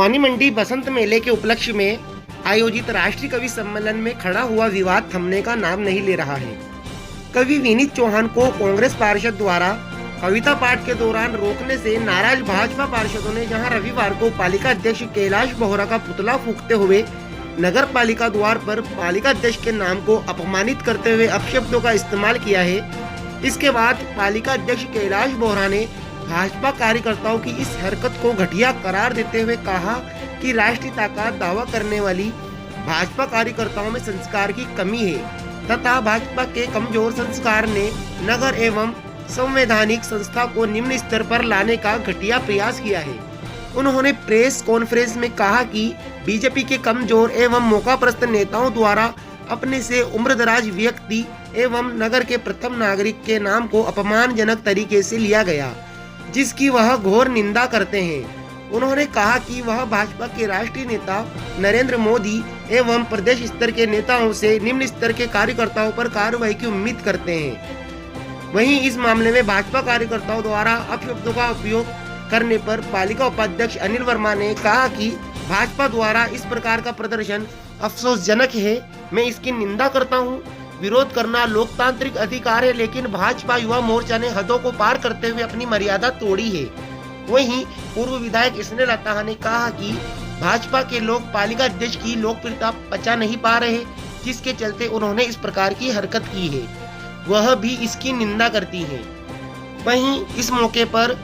भवानी मंडी बसंत मेले के उपलक्ष्य में आयोजित राष्ट्रीय कवि सम्मेलन में खड़ा हुआ विवाद थमने का नाम नहीं ले रहा है। कवि विनीत चौहान को कांग्रेस पार्षद द्वारा कविता पाठ के दौरान रोकने से नाराज भाजपा पार्षदों ने जहां रविवार को पालिका अध्यक्ष कैलाश बोहरा का पुतला फूंकते हुए नगर पालिका द्वार पर पालिका अध्यक्ष के नाम को अपमानित करते हुए अपशब्दों का इस्तेमाल किया है, इसके बाद पालिका अध्यक्ष कैलाश बोहरा ने भाजपा कार्यकर्ताओं की इस हरकत को घटिया करार देते हुए कहा कि राष्ट्रीयता का दावा करने वाली भाजपा कार्यकर्ताओं में संस्कार की कमी है तथा भाजपा के कमजोर संस्कार ने नगर एवं संवैधानिक संस्था को निम्न स्तर पर लाने का घटिया प्रयास किया है। उन्होंने प्रेस कॉन्फ्रेंस में कहा कि बीजेपी के कमजोर एवं मौकाप्रस्त नेताओं द्वारा अपने से उम्रदराज व्यक्ति एवं नगर के प्रथम नागरिक के नाम को अपमानजनक तरीके से लिया गया, जिसकी वह घोर निंदा करते हैं। उन्होंने कहा कि वह भाजपा के राष्ट्रीय नेता नरेंद्र मोदी एवं प्रदेश स्तर के नेताओं से निम्न स्तर के कार्यकर्ताओं पर कार्रवाई की उम्मीद करते हैं। वहीं इस मामले में भाजपा कार्यकर्ताओं द्वारा अपशब्दों का उपयोग करने पर पालिका उपाध्यक्ष अनिल वर्मा ने कहा कि भाजपा द्वारा इस प्रकार का प्रदर्शन अफसोसजनक है। मैं इसकी निंदा करता हूं। विरोध करना लोकतांत्रिक अधिकार है, लेकिन भाजपा युवा मोर्चा ने हदों को पार करते हुए अपनी मर्यादा तोड़ी है। वहीं पूर्व विधायक स्नेह लता ने कहा कि भाजपा के लोग पालिका अध्यक्ष की लोकप्रियता पचा नहीं पा रहे, जिसके चलते उन्होंने इस प्रकार की हरकत की है, वह भी इसकी निंदा करती है। वहीं इस मौके पर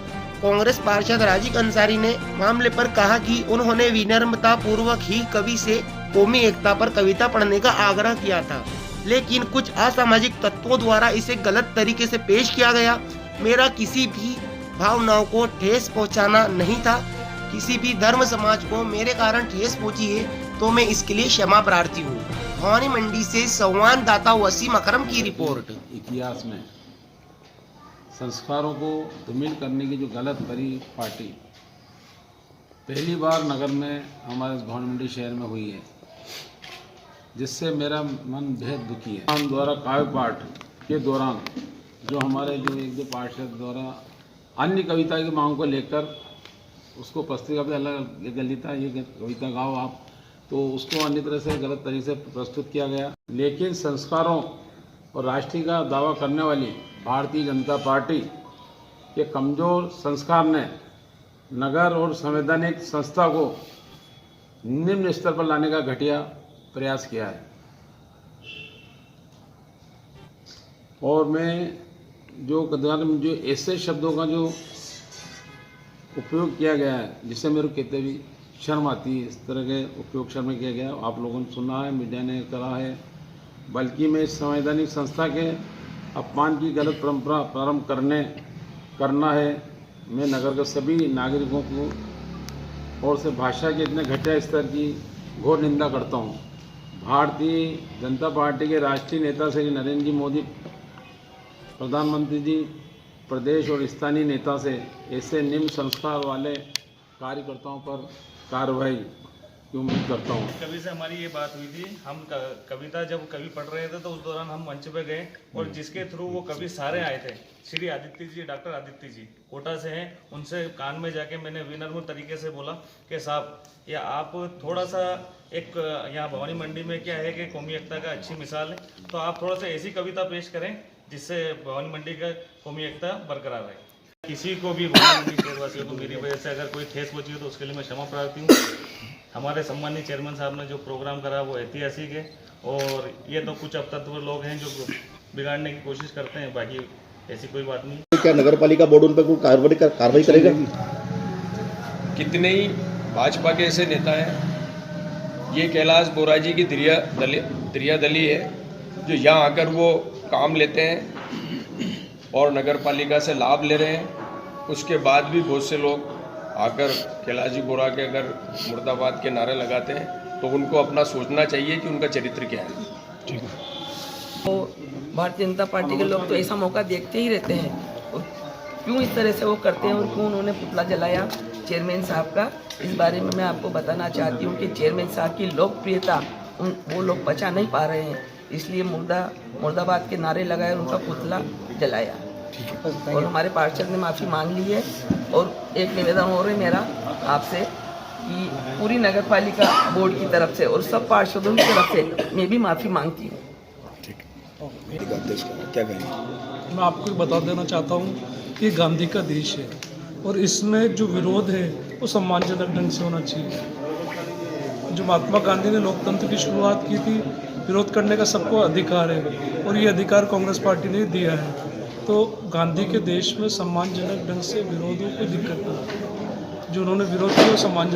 कांग्रेस पार्षद राजीव अंसारी ने मामले पर कहा कि उन्होंने विनम्रता पूर्वक ही कवि से कौमी एकता पर कविता पढ़ने का आग्रह किया था, लेकिन कुछ असामाजिक तत्वों द्वारा इसे गलत तरीके से पेश किया गया। मेरा किसी भी भावनाओं को ठेस पहुंचाना नहीं था। किसी भी धर्म समाज को मेरे कारण ठेस पहुंची है तो मैं इसके लिए क्षमा प्रार्थी हूँ। भवानी मंडी से संवाददाता वसीम अकरम की रिपोर्ट। इतिहास में संस्कारों को धूमिल करने की जो गलत करी पार्टी पहली बार नगर में हमारे भवानी मंडी शहर में हुई है, जिससे मेरा मन बेहद दुखी है। हम द्वारा काव्य पाठ के दौरान जो हमारे जो एक दो पार्षद द्वारा अन्य कविता की मांग को लेकर उसको पत्रिका पे अलग लिखा, ये कविता गाओ आप, तो उसको अन्य तरह से गलत तरीके से प्रस्तुत किया गया। लेकिन संस्कारों और राष्ट्रीय का दावा करने वाली भारतीय जनता पार्टी के कमजोर संस्कार ने नगर और संवैधानिक संस्था को निम्न स्तर पर लाने का घटिया प्रयास किया है। और मैं जो ऐसे शब्दों का जो उपयोग किया गया है जिससे मेरे को कहते भी शर्म आती है, इस तरह के उपयोग शर्म किया गया, आप लोगों ने सुना है, मीडिया ने करा है। बल्कि मैं इस संवैधानिक संस्था के अपमान की गलत परंपरा प्रारंभ करना है। मैं नगर के सभी नागरिकों को और से भाषा के इतने घटिया स्तर की घोर निंदा करता हूँ। भारतीय जनता पार्टी के राष्ट्रीय नेता श्री नरेंद्र जी मोदी, प्रधानमंत्री जी, प्रदेश और स्थानीय नेता से ऐसे निम्न संस्कार वाले कार्यकर्ताओं पर कार्रवाई की उम्मीद करता हूँ। कवि से हमारी ये बात हुई थी, हम कविता जब कवि पढ़ रहे थे तो उस दौरान हम मंच पे गए और जिसके थ्रू वो कवि सारे आए थे, श्री आदित्य जी, डॉक्टर आदित्य जी कोटा से हैं, उनसे कान में जाके मैंने विनम्र तरीके से बोला कि साहब ये आप थोड़ा सा एक यहाँ भवानी मंडी में क्या है कि कौमी एकता का अच्छी मिसाल है, तो आप थोड़ा सा ऐसी कविता पेश करें जिससे भवानी मंडी का कौमी एकता बरकरार रहे। किसी को भी भवानी मंडी शहरवासियों को मेरी वजह से अगर कोई ठेस पहुंची हो तो उसके लिए मैं क्षमा प्रार्थी हूँ। हमारे सम्मानित चेयरमैन साहब ने जो प्रोग्राम करा वो ऐतिहासिक है और ये तो कुछ अपतत्व लोग हैं जो बिगाड़ने की कोशिश करते हैं, बाकी ऐसी कोई बात नहीं। क्या नगर पालिका बोर्ड उन पर कोई कार्रवाई करेगा? कितने ही भाजपा के ऐसे नेता हैं, ये कैलाश बोहरा जी की दरिया दली है जो यहाँ आकर वो काम लेते हैं और नगर पालिका से लाभ ले रहे हैं। उसके बाद भी बहुत से लोग आकर कैलाश जी बोहरा के अगर मुर्दाबाद के नारे लगाते हैं तो उनको अपना सोचना चाहिए कि उनका चरित्र क्या है। ठीक है। तो भारतीय जनता पार्टी के लोग तो ऐसा मौका देखते ही रहते हैं, क्यों इस तरह से वो करते हैं और क्यों उन्होंने पुतला जलाया चेयरमैन साहब का। इस बारे में मैं आपको बताना चाहती हूँ कि चेयरमैन साहब की लोकप्रियता वो लोग बचा नहीं पा रहे हैं, इसलिए मुर्दाबाद के नारे लगाए, उनका पुतला जलाया। और हमारे पार्षद ने माफ़ी मांग ली है और एक निवेदन हो रहा है मेरा आपसे कि पूरी नगर पालिका बोर्ड की तरफ से और सब पार्षदों की तरफ से मैं भी माफ़ी मांगती हूँ। क्या कहेंगे? मैं आपको बता देना चाहता हूँ कि गांधी का देश है और इसमें जो विरोध है वो सम्मानजनक ढंग से होना चाहिए। जो महात्मा गांधी ने लोकतंत्र की शुरुआत की थी, विरोध करने का सबको अधिकार है और ये अधिकार कांग्रेस पार्टी ने दिया है। तो गांधी के देश में सम्मानजनक ढंग से विरोध हो, कोई दिक्कत नहीं। जो उन्होंने विरोध किया वो सम्मानजनक